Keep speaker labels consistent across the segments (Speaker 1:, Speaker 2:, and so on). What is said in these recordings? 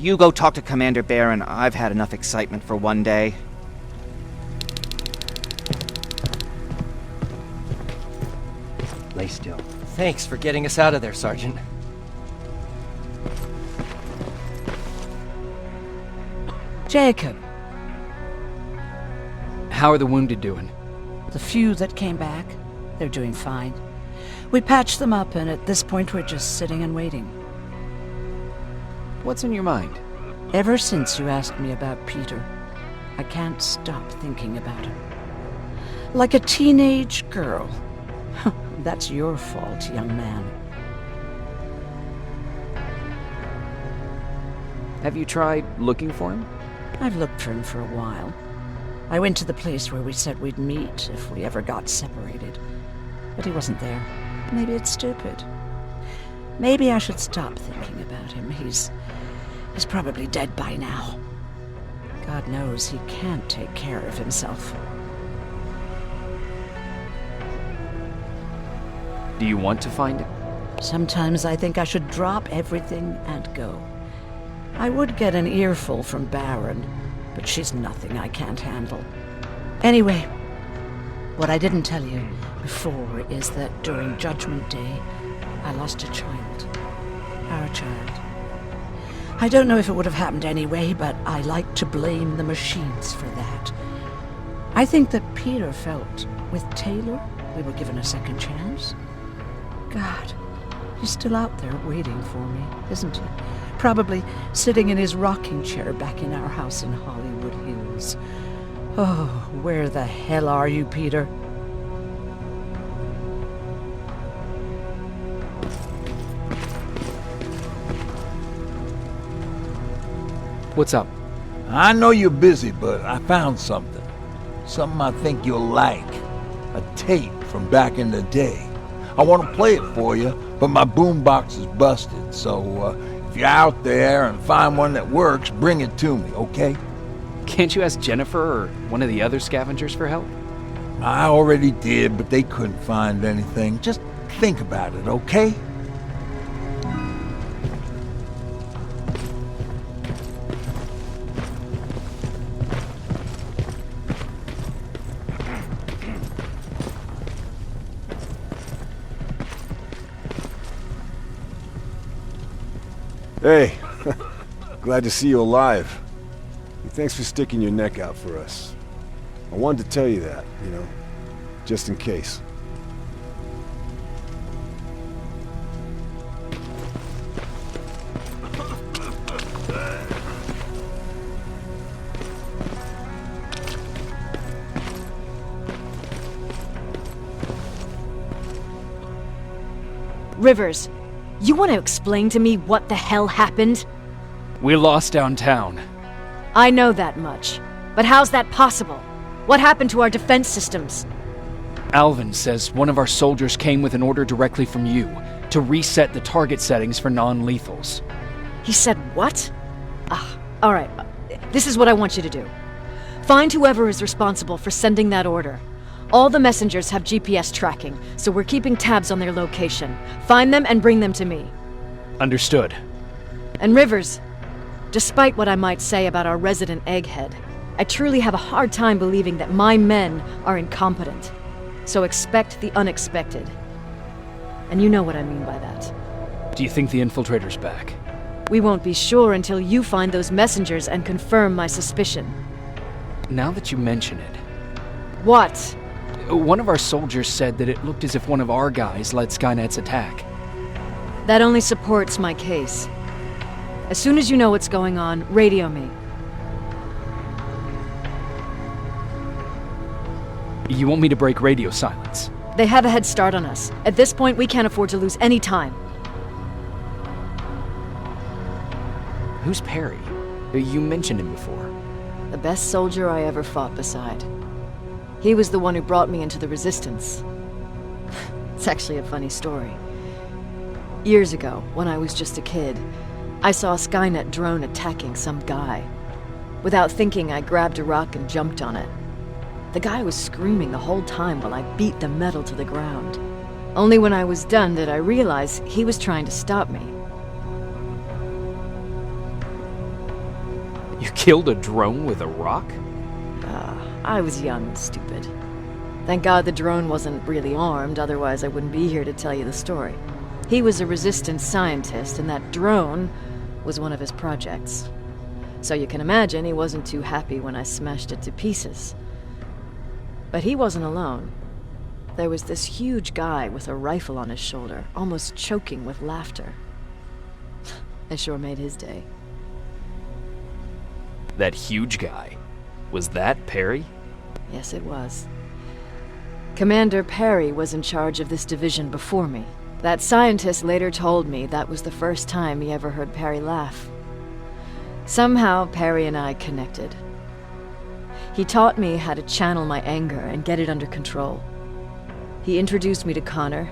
Speaker 1: You go talk to Commander Baron. I've had enough excitement for one day.
Speaker 2: Lay still.
Speaker 3: Thanks for getting us out of there, Sergeant.
Speaker 4: Jacob.
Speaker 2: How are the wounded doing?
Speaker 4: The few that came back, they're doing fine. We patched them up, and at this point we're just sitting and waiting.
Speaker 2: What's on your mind?
Speaker 4: Ever since you asked me about Peter, I can't stop thinking about him. Like a teenage girl. That's your fault, young man.
Speaker 2: Have you tried looking for him?
Speaker 4: I've looked for him for a while. I went to the place where we said we'd meet if we ever got separated. But he wasn't there. Maybe it's stupid. Maybe I should stop thinking about him. He's probably dead by now. God knows he can't take care of himself.
Speaker 2: Do you want to find him?
Speaker 4: Sometimes I think I should drop everything and go. I would get an earful from Baron, but she's nothing I can't handle. Anyway, what I didn't tell you before is that during Judgment Day, I lost a child. Our child. I don't know if it would have happened anyway, but I like to blame the machines for that. I think that Peter felt with Taylor we were given a second chance. God, he's still out there waiting for me, isn't he? Probably sitting in his rocking chair back in our house in Hollywood Hills. Oh, where the hell are you, Peter?
Speaker 2: What's up?
Speaker 5: I know you're busy, but I found something. Something I think you'll like. A tape from back in the day. I want to play it for you, but my boombox is busted, so if you're out there and find one that works, bring it to me, okay?
Speaker 2: Can't you ask Jennifer or one of the other scavengers for help?
Speaker 5: I already did, but they couldn't find anything. Just think about it, okay?
Speaker 6: Hey, glad to see you alive. And thanks for sticking your neck out for us. I wanted to tell you that, just in case.
Speaker 7: Rivers, you want to explain to me what the hell happened?
Speaker 2: We lost downtown.
Speaker 7: I know that much. But how's that possible? What happened to our defense systems?
Speaker 2: Alvin says one of our soldiers came with an order directly from you to reset the target settings for non-lethals.
Speaker 7: He said what? Alright. This is what I want you to do. Find whoever is responsible for sending that order. All the messengers have GPS tracking, so we're keeping tabs on their location. Find them and bring them to me.
Speaker 2: Understood.
Speaker 7: And Rivers, despite what I might say about our resident egghead, I truly have a hard time believing that my men are incompetent. So expect the unexpected. And you know what I mean by that.
Speaker 2: Do you think the infiltrator's back?
Speaker 7: We won't be sure until you find those messengers and confirm my suspicion.
Speaker 2: Now that you mention it...
Speaker 7: What?
Speaker 2: One of our soldiers said that it looked as if one of our guys led Skynet's attack.
Speaker 7: That only supports my case. As soon as you know what's going on, radio me.
Speaker 2: You want me to break radio silence?
Speaker 7: They have a head start on us. At this point, we can't afford to lose any time.
Speaker 2: Who's Perry? You mentioned him before.
Speaker 7: The best soldier I ever fought beside. He was the one who brought me into the Resistance. It's actually a funny story. Years ago, when I was just a kid, I saw a Skynet drone attacking some guy. Without thinking, I grabbed a rock and jumped on it. The guy was screaming the whole time while I beat the metal to the ground. Only when I was done did I realize he was trying to stop me.
Speaker 2: You killed a drone with a rock?
Speaker 7: I was young and stupid. Thank God the drone wasn't really armed, otherwise I wouldn't be here to tell you the story. He was a resistance scientist, and that drone was one of his projects. So you can imagine he wasn't too happy when I smashed it to pieces. But he wasn't alone. There was this huge guy with a rifle on his shoulder, almost choking with laughter. I sure made his day.
Speaker 2: That huge guy. Was that Perry?
Speaker 7: Yes, it was. Commander Perry was in charge of this division before me. That scientist later told me that was the first time he ever heard Perry laugh. Somehow, Perry and I connected. He taught me how to channel my anger and get it under control. He introduced me to Connor,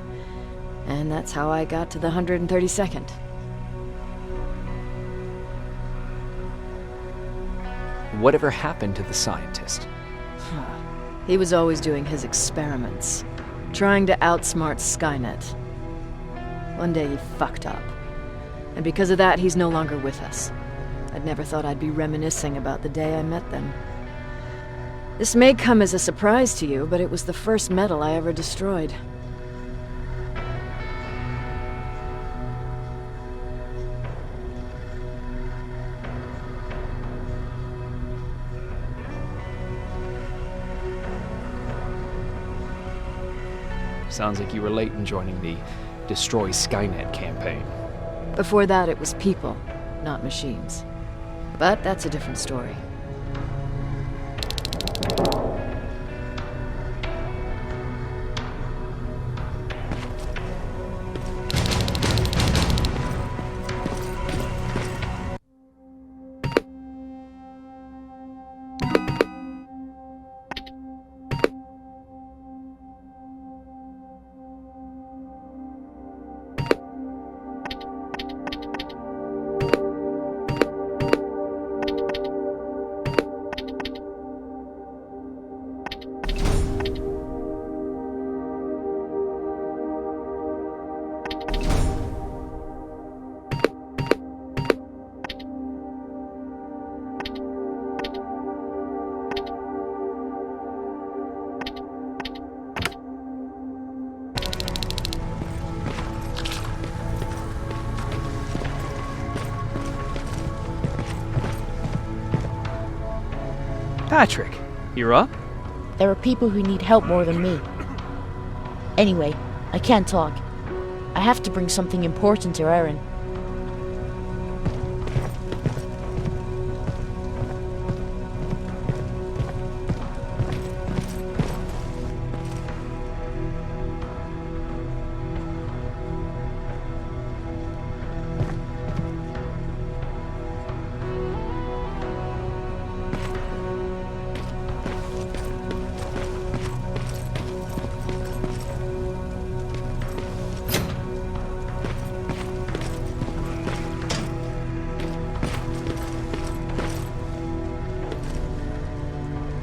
Speaker 7: and that's how I got to the 132nd.
Speaker 2: Whatever happened to the scientist?
Speaker 7: He was always doing his experiments, trying to outsmart Skynet. One day he fucked up, and because of that he's no longer with us. I'd never thought I'd be reminiscing about the day I met them. This may come as a surprise to you, but it was the first metal I ever destroyed.
Speaker 2: Sounds like you were late in joining the Destroy Skynet campaign.
Speaker 7: Before that, it was people, not machines. But that's a different story.
Speaker 2: Patrick, you're up?
Speaker 8: There are people who need help more than me. Anyway, I can't talk. I have to bring something important to Erin.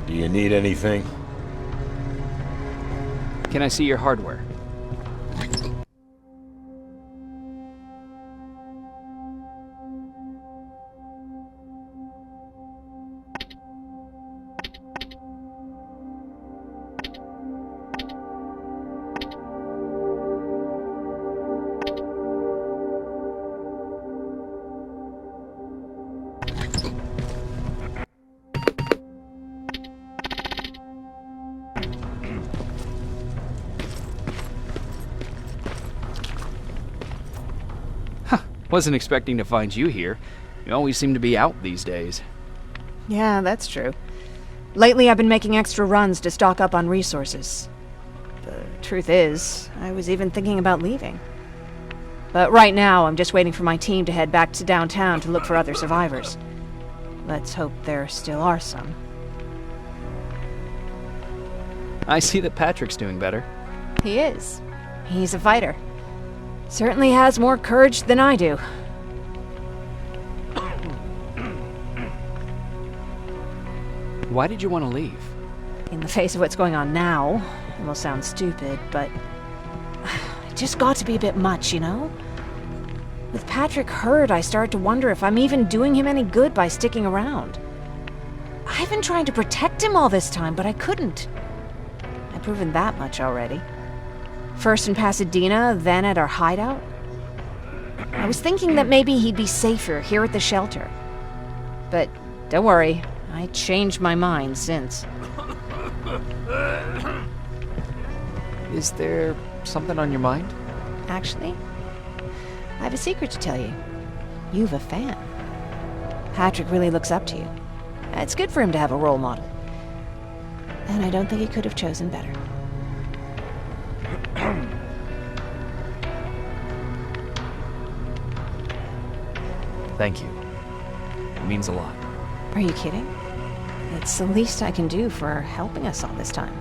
Speaker 6: Do you need anything?
Speaker 2: Can I see your hardware? Wasn't expecting to find you here. You always seem to be out these days.
Speaker 9: Yeah, that's true. Lately I've been making extra runs to stock up on resources. The truth is, I was even thinking about leaving. But right now, I'm just waiting for my team to head back to downtown to look for other survivors. Let's hope there still are some.
Speaker 2: I see that Patrick's doing better.
Speaker 9: He is. He's a fighter. Certainly has more courage than I do.
Speaker 2: Why did you want to leave?
Speaker 9: In the face of what's going on now, it will sound stupid, but it just got to be a bit much, you know? With Patrick hurt, I start to wonder if I'm even doing him any good by sticking around. I've been trying to protect him all this time, but I couldn't. I've proven that much already. First in Pasadena, then at our hideout. I was thinking that maybe he'd be safer here at the shelter. But don't worry, I changed my mind since.
Speaker 2: Is there something on your mind?
Speaker 9: Actually, I have a secret to tell you. You've a fan. Patrick really looks up to you. It's good for him to have a role model. And I don't think he could have chosen better.
Speaker 2: Thank you. It means a lot.
Speaker 9: Are you kidding? It's the least I can do for helping us all this time.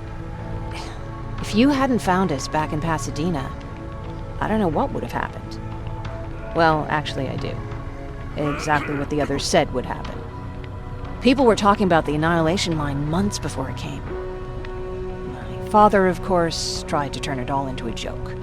Speaker 9: If you hadn't found us back in Pasadena, I don't know what would have happened. Well, actually I do. Exactly what the others said would happen. People were talking about the Annihilation Line months before it came. My father, of course, tried to turn it all into a joke.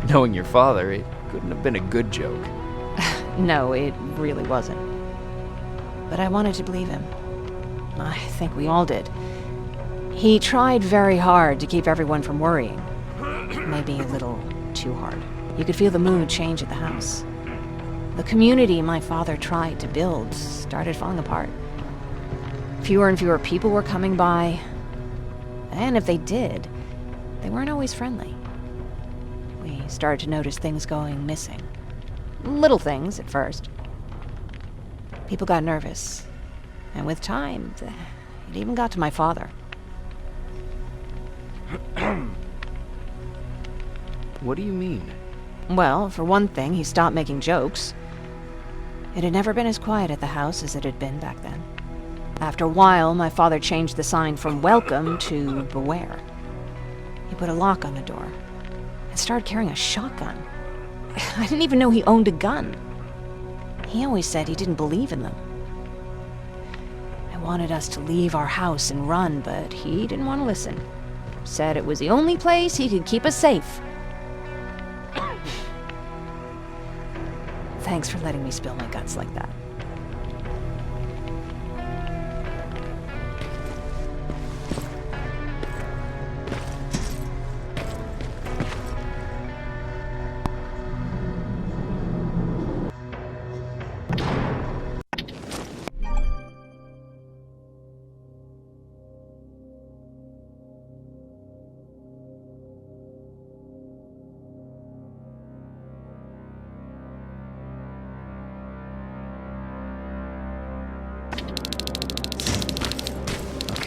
Speaker 2: Knowing your father, it couldn't have been a good joke.
Speaker 9: No, it really wasn't. But I wanted to believe him. I think we all did. He tried very hard to keep everyone from worrying. Maybe a little too hard. You could feel the mood change at the house. The community my father tried to build started falling apart. Fewer and fewer people were coming by. And if they did, they weren't always friendly. We started to notice things going missing. Little things at first. People got nervous. And with time, it even got to my father.
Speaker 2: What do you mean?
Speaker 9: Well, for one thing, he stopped making jokes. It had never been as quiet at the house as it had been back then. After a while, my father changed the sign from welcome to beware. He put a lock on the door and started carrying a shotgun. I didn't even know he owned a gun. He always said he didn't believe in them. I wanted us to leave our house and run, but he didn't want to listen. Said it was the only place he could keep us safe. Thanks for letting me spill my guts like that.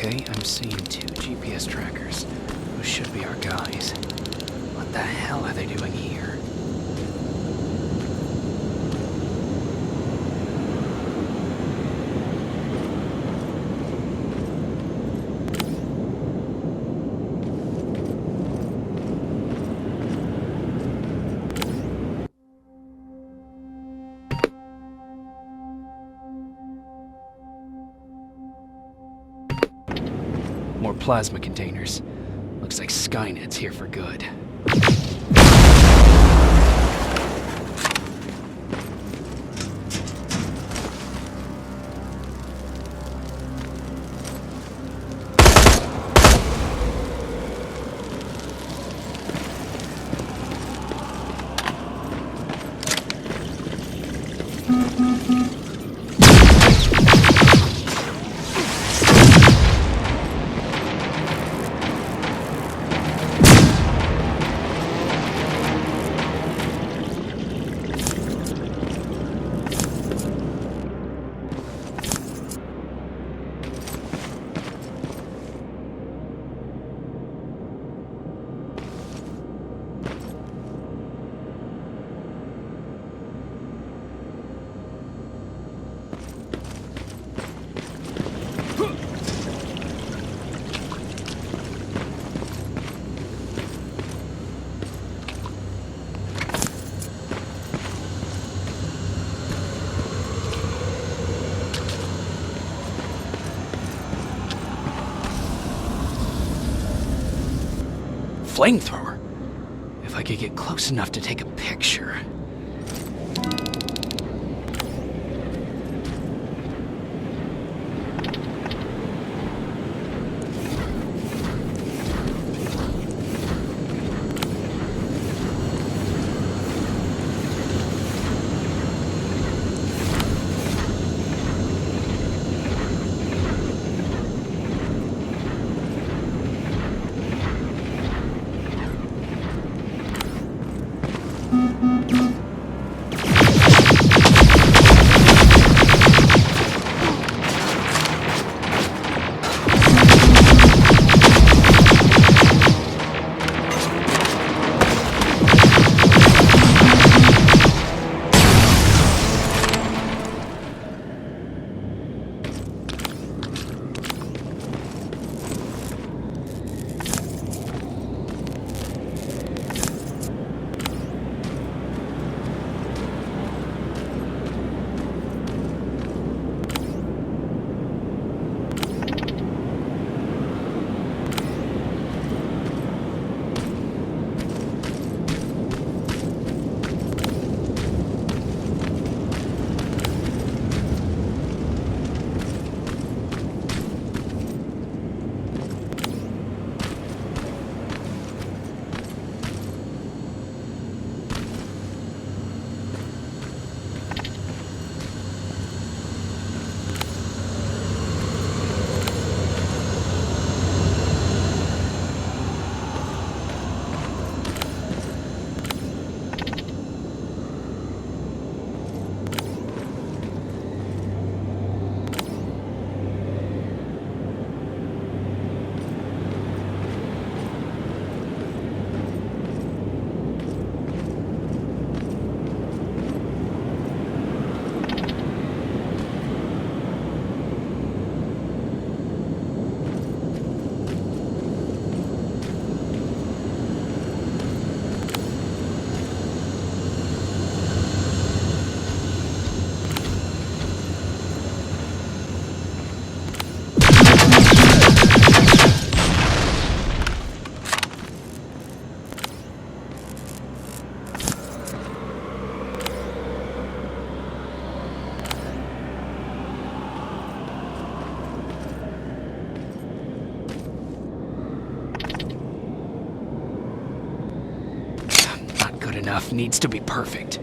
Speaker 2: Okay, I'm seeing 2 GPS trackers. Those should be our guys. What the hell are they doing here? More plasma containers. Looks like Skynet's here for good. flamethrower. If I could get close enough to take a picture. Enough needs to be perfect.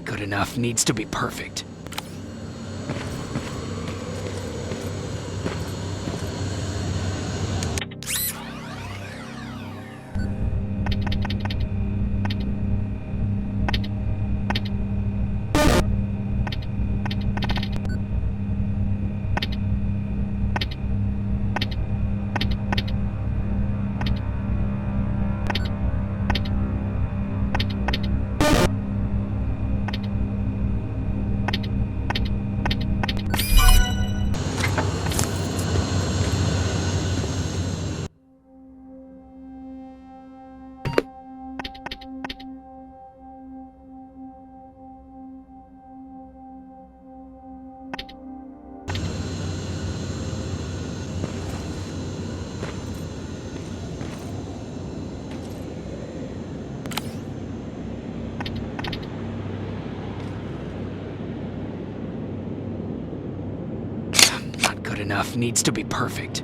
Speaker 2: Good enough needs to be perfect. Enough needs to be perfect.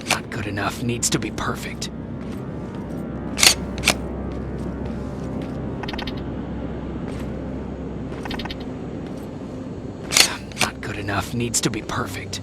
Speaker 2: Not good enough needs to be perfect. Not good enough needs to be perfect.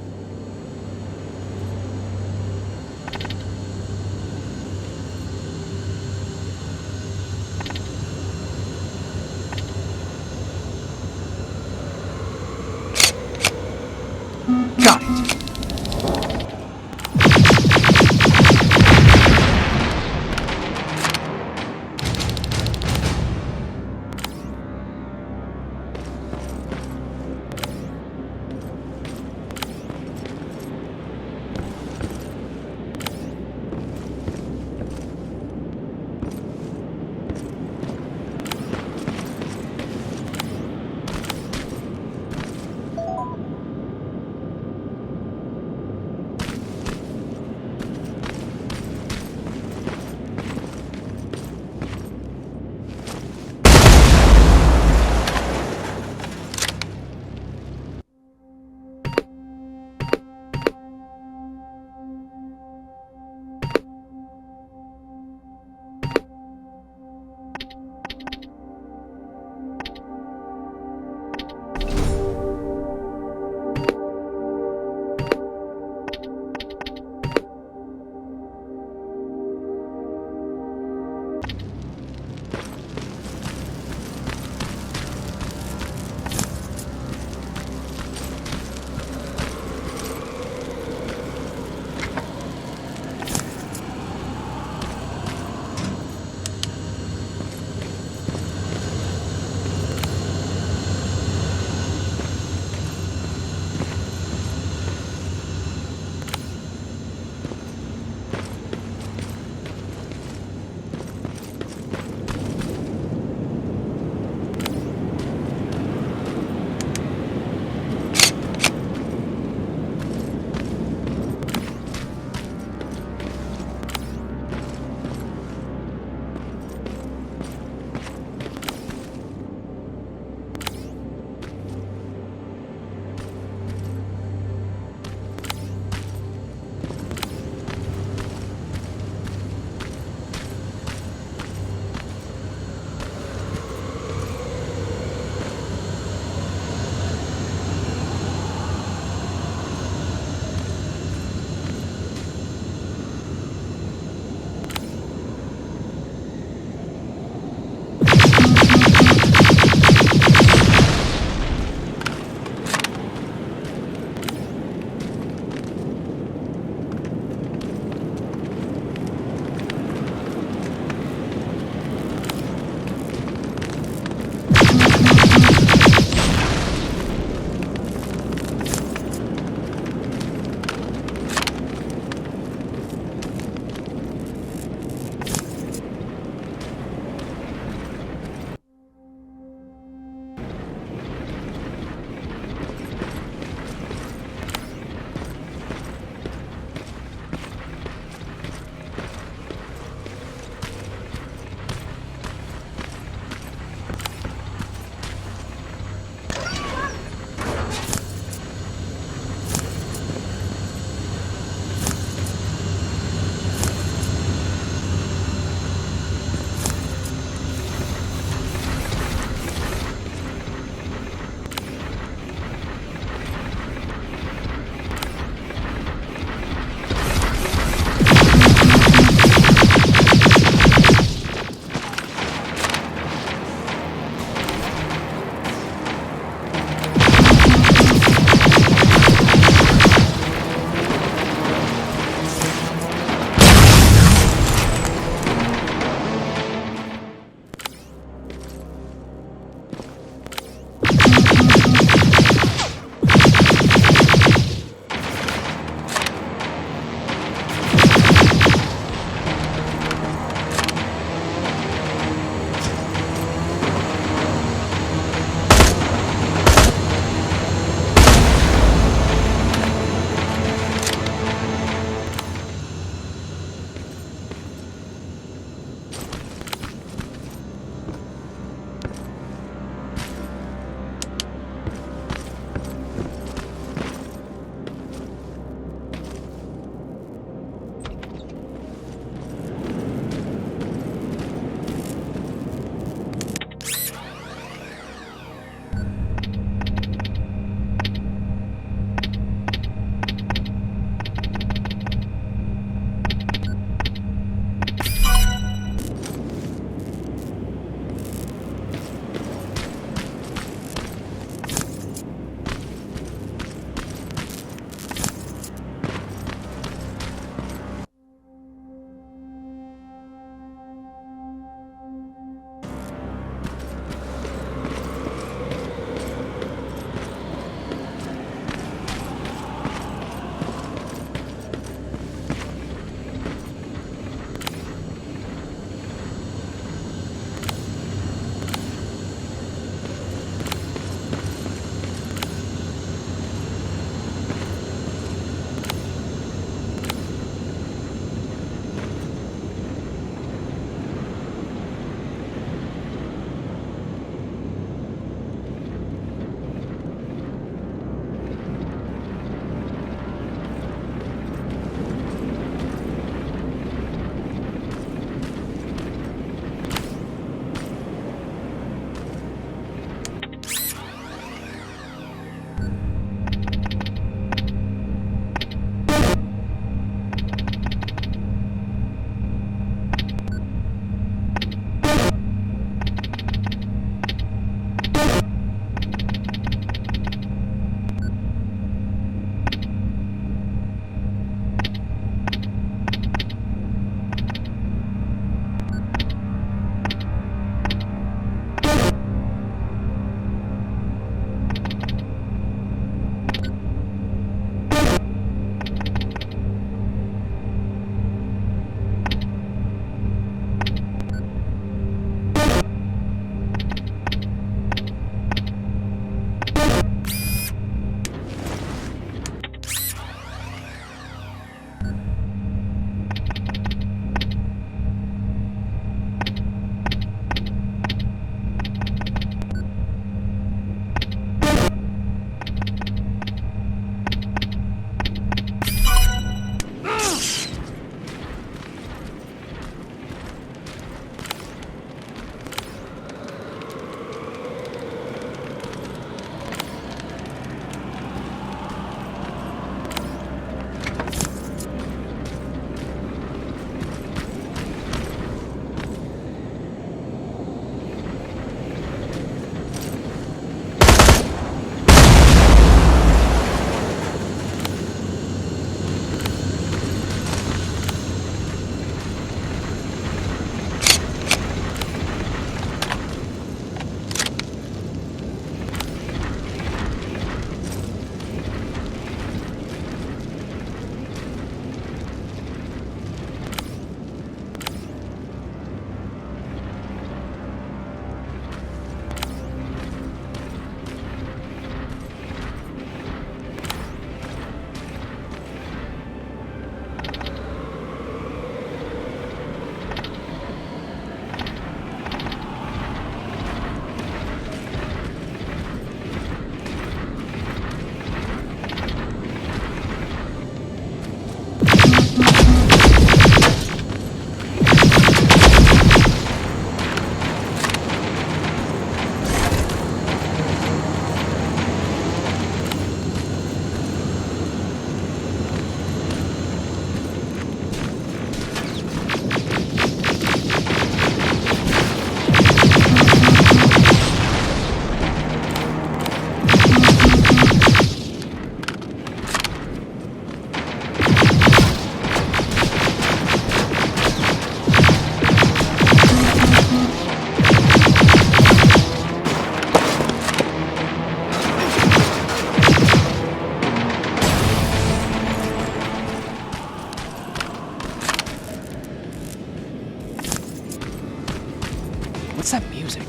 Speaker 2: What's that music?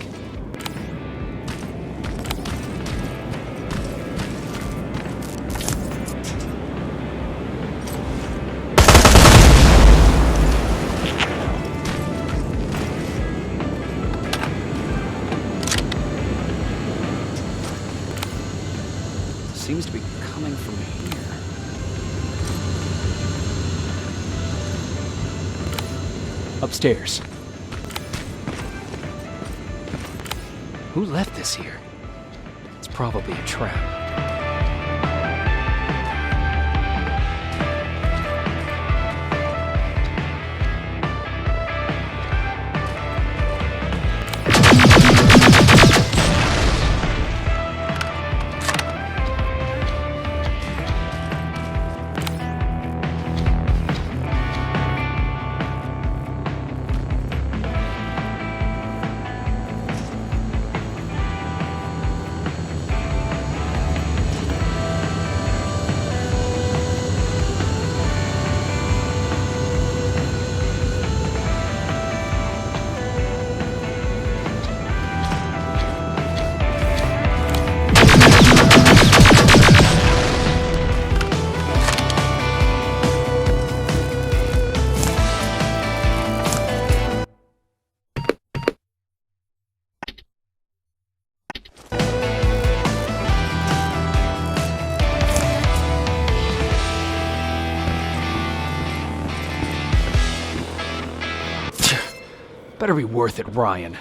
Speaker 2: Seems to be coming from here. Upstairs. Who left this here? It's probably a trap. Better be worth it, Ryan.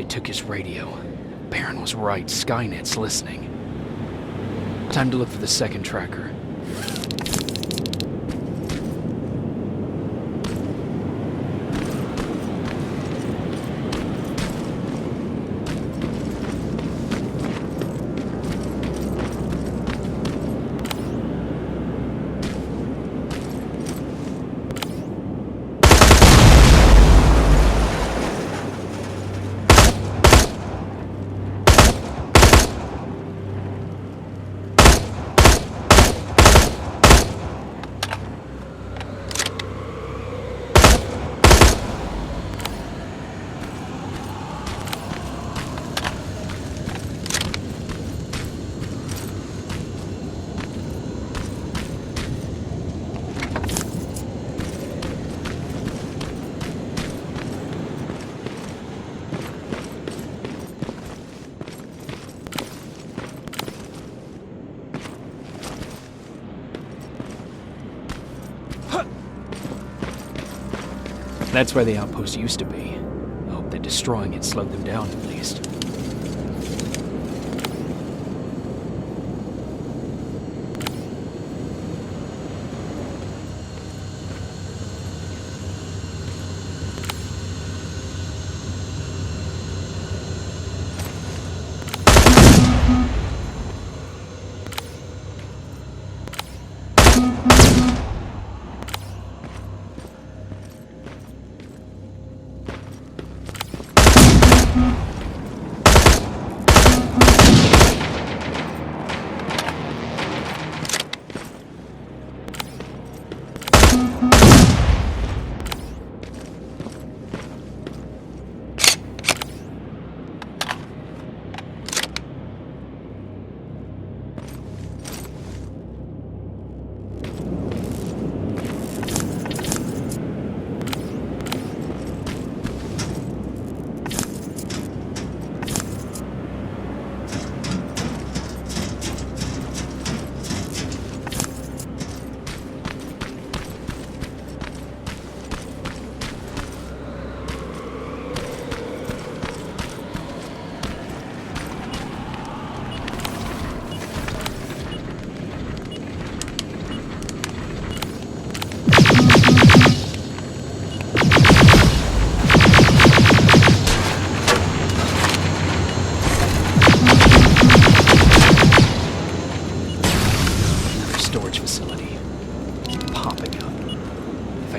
Speaker 2: They took his radio. Baron was right, Skynet's listening. Time to look for the second tracker. That's where the outpost used to be. I hope that destroying it slowed them down at least.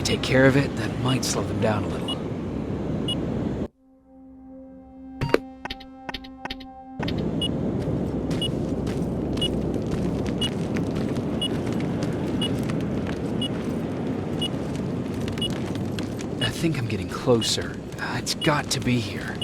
Speaker 2: Take care of it, that might slow them down a little. I think I'm getting closer. It's got to be here.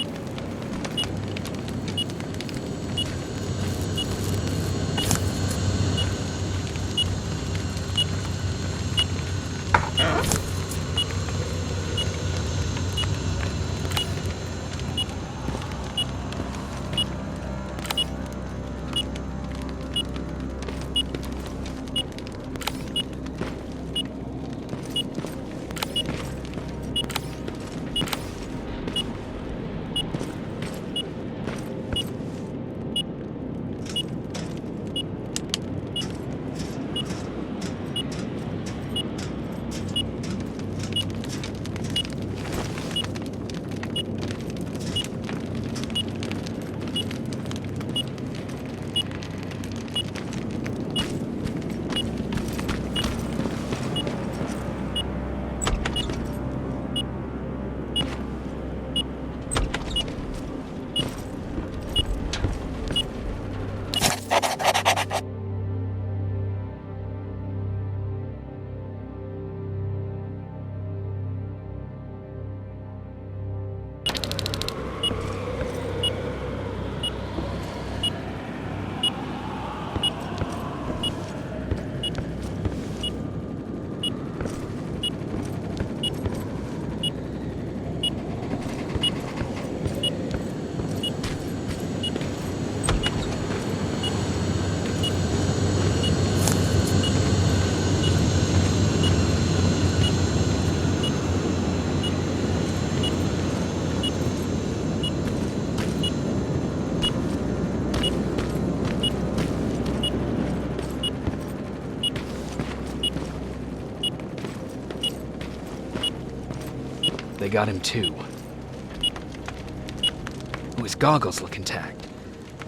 Speaker 2: they got him too. Oh, his goggles look intact.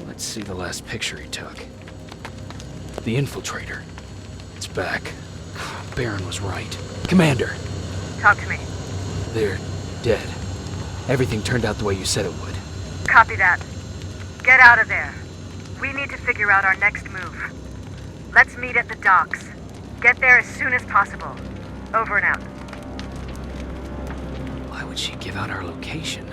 Speaker 2: Let's see the last picture he took. The infiltrator. It's back. Baron was right. Commander!
Speaker 10: Talk to me.
Speaker 2: They're dead. Everything turned out the way you said it would.
Speaker 10: Copy that. Get out of there. We need to figure out our next move. Let's meet at the docks. Get there as soon as possible. Over and out.
Speaker 2: Why would she give out our location?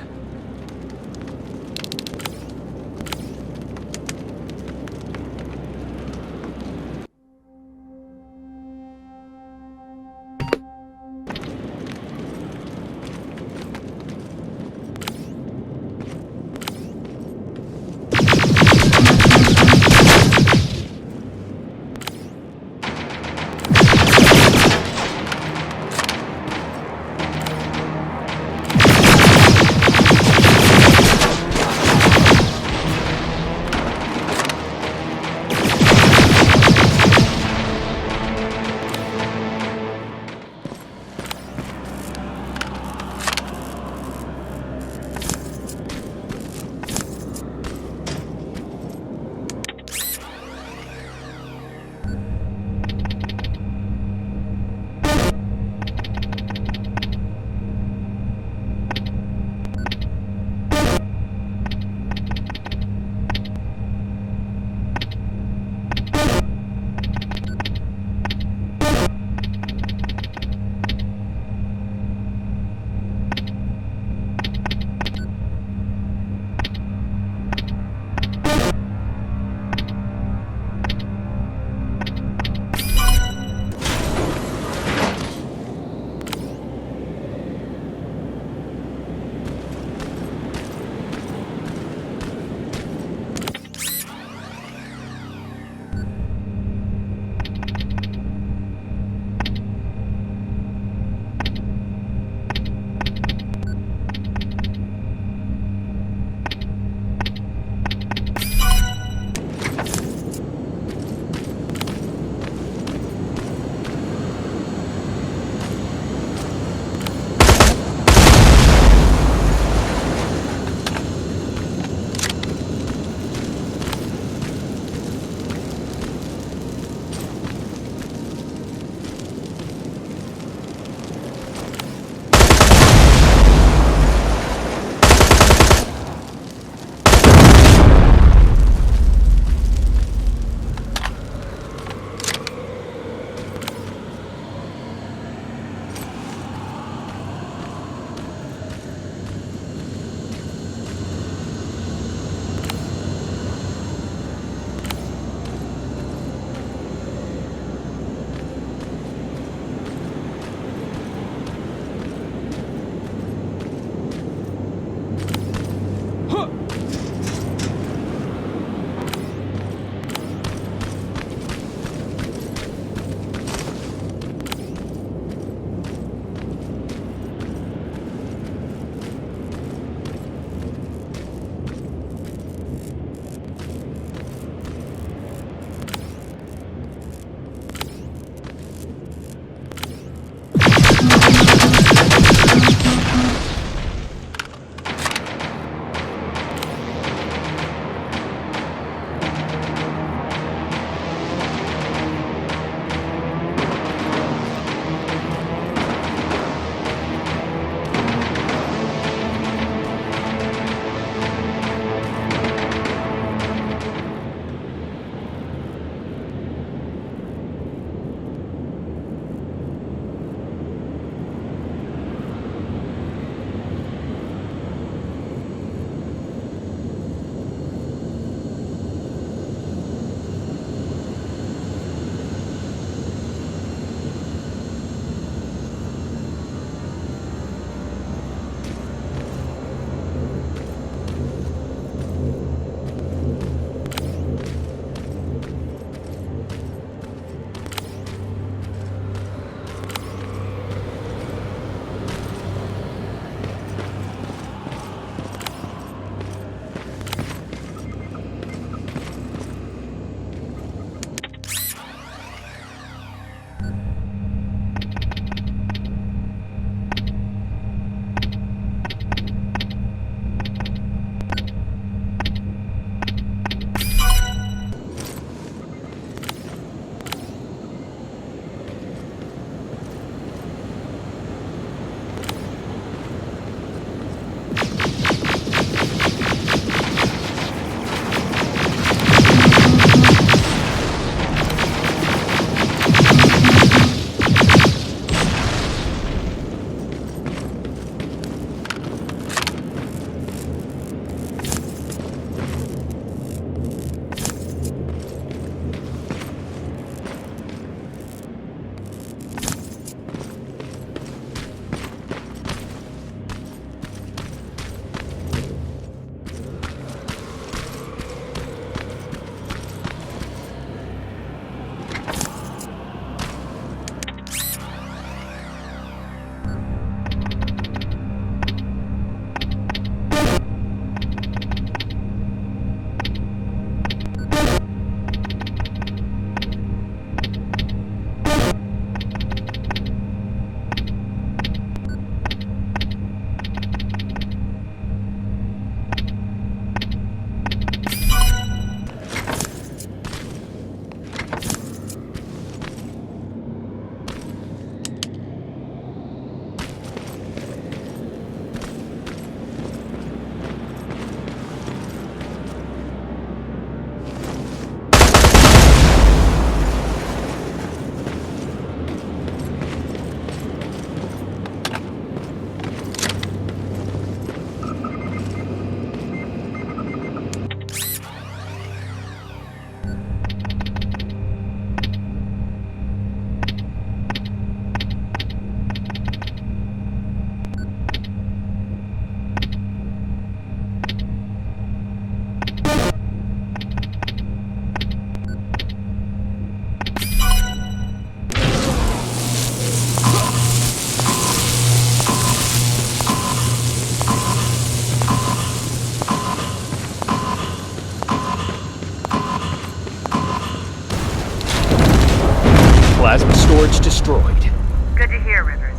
Speaker 2: destroyed.
Speaker 10: Good to hear, Rivers.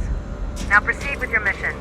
Speaker 10: Now proceed with your mission.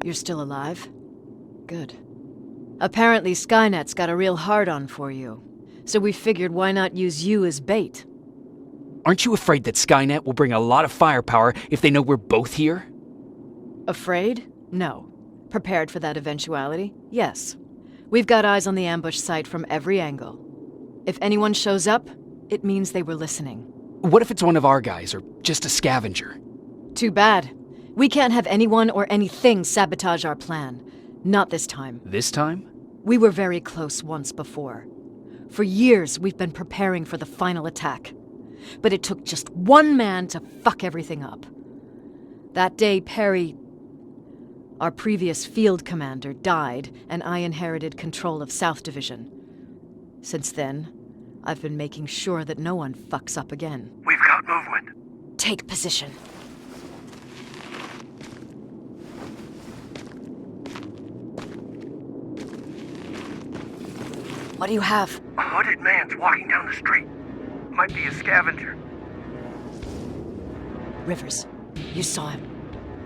Speaker 7: You're still alive? Good. Apparently Skynet's got a real hard-on for you. So we figured why not use you as bait?
Speaker 2: Aren't you afraid that Skynet will bring a lot of firepower if they know we're both here?
Speaker 7: Afraid? No. Prepared for that eventuality? Yes. We've got eyes on the ambush site from every angle. If anyone shows up, it means they were listening.
Speaker 2: What if it's one of our guys, or just a scavenger?
Speaker 7: Too bad. We can't have anyone or anything sabotage our plan. Not this time.
Speaker 2: This time?
Speaker 7: We were very close once before. For years, we've been preparing for the final attack. But it took just one man to fuck everything up. That day, Perry, our previous field commander, died, and I inherited control of South Division. Since then, I've been making sure that no one fucks up again.
Speaker 11: We've got movement.
Speaker 7: Take position. What do you have?
Speaker 11: A hooded man's walking down the street. Might be a scavenger.
Speaker 7: Rivers, you saw him.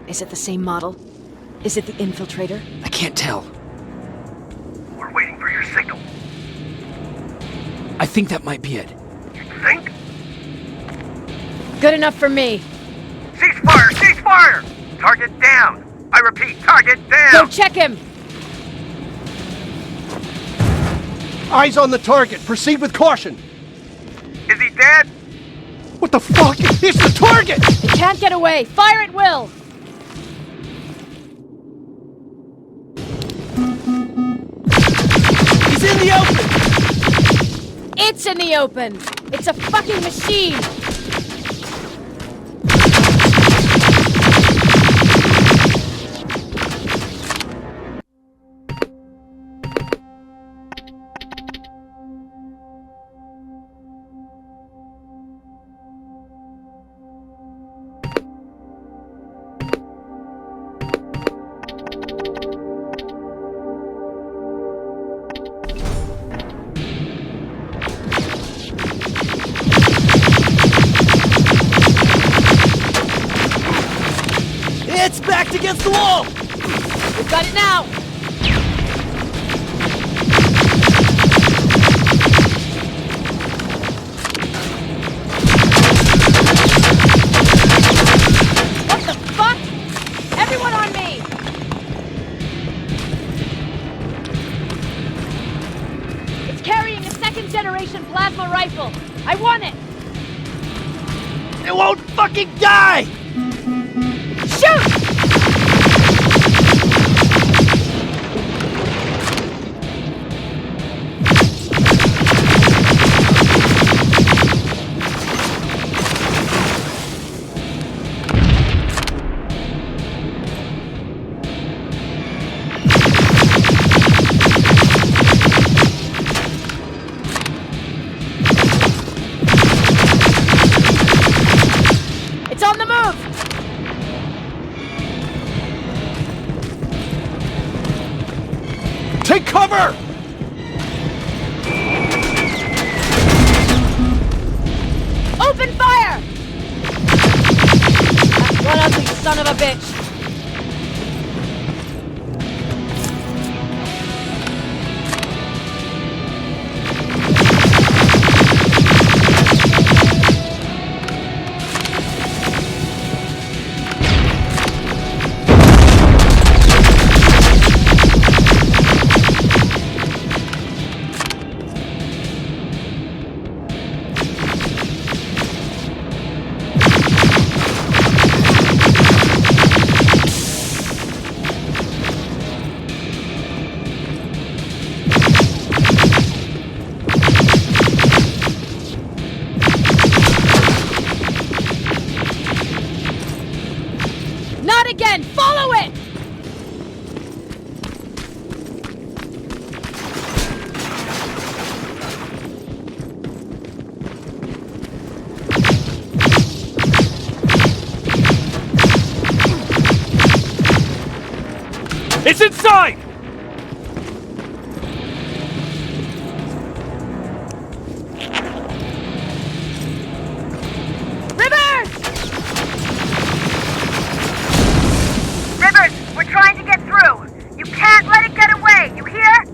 Speaker 7: Is it the same model? Is it the infiltrator?
Speaker 2: I can't tell.
Speaker 11: We're waiting for your signal.
Speaker 2: I think that might be it.
Speaker 11: You think?
Speaker 8: Good enough for me.
Speaker 11: Cease fire! Cease fire! Target down! I repeat, target down!
Speaker 8: Go check him!
Speaker 12: Eyes on the target. Proceed with caution.
Speaker 11: Is he dead?
Speaker 12: What the fuck? It's the target!
Speaker 8: It can't get away. Fire at will!
Speaker 12: He's in the open!
Speaker 8: It's in the open! It's a fucking machine!
Speaker 12: It's backed against the wall!
Speaker 8: We've got it now! What the fuck? Everyone on me! It's carrying a second-generation plasma rifle! I want it!
Speaker 12: It won't fucking die!
Speaker 8: Shoot! It's on the move!
Speaker 12: Take cover!
Speaker 8: Open fire! That's one ugly son of a bitch! Not again! Follow it!
Speaker 12: It's inside!
Speaker 8: Rivers!
Speaker 10: Rivers, we're trying to get through. You can't let it get away, you hear?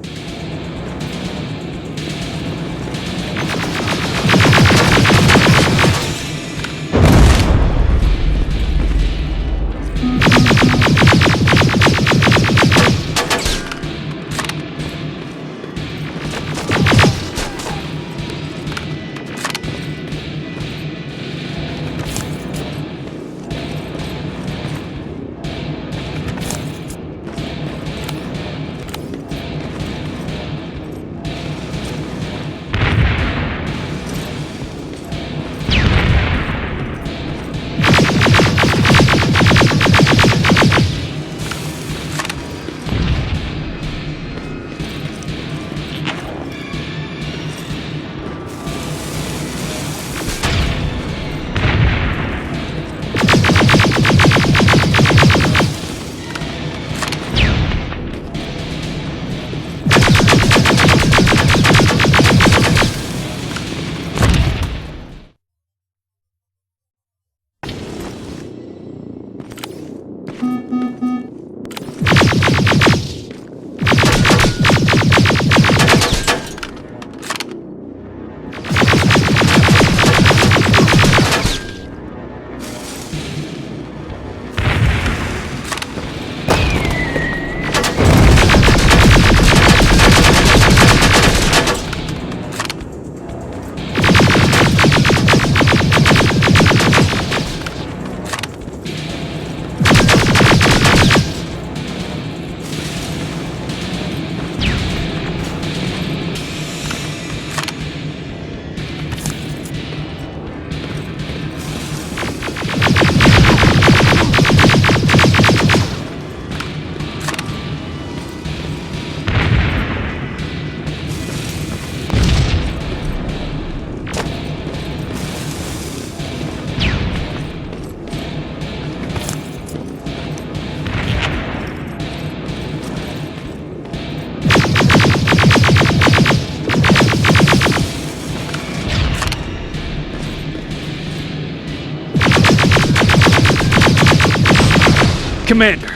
Speaker 2: Commander!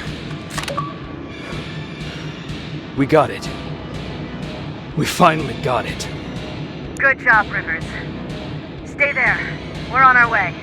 Speaker 2: We got it. We finally got it.
Speaker 10: Good job, Rivers. Stay there. We're on our way.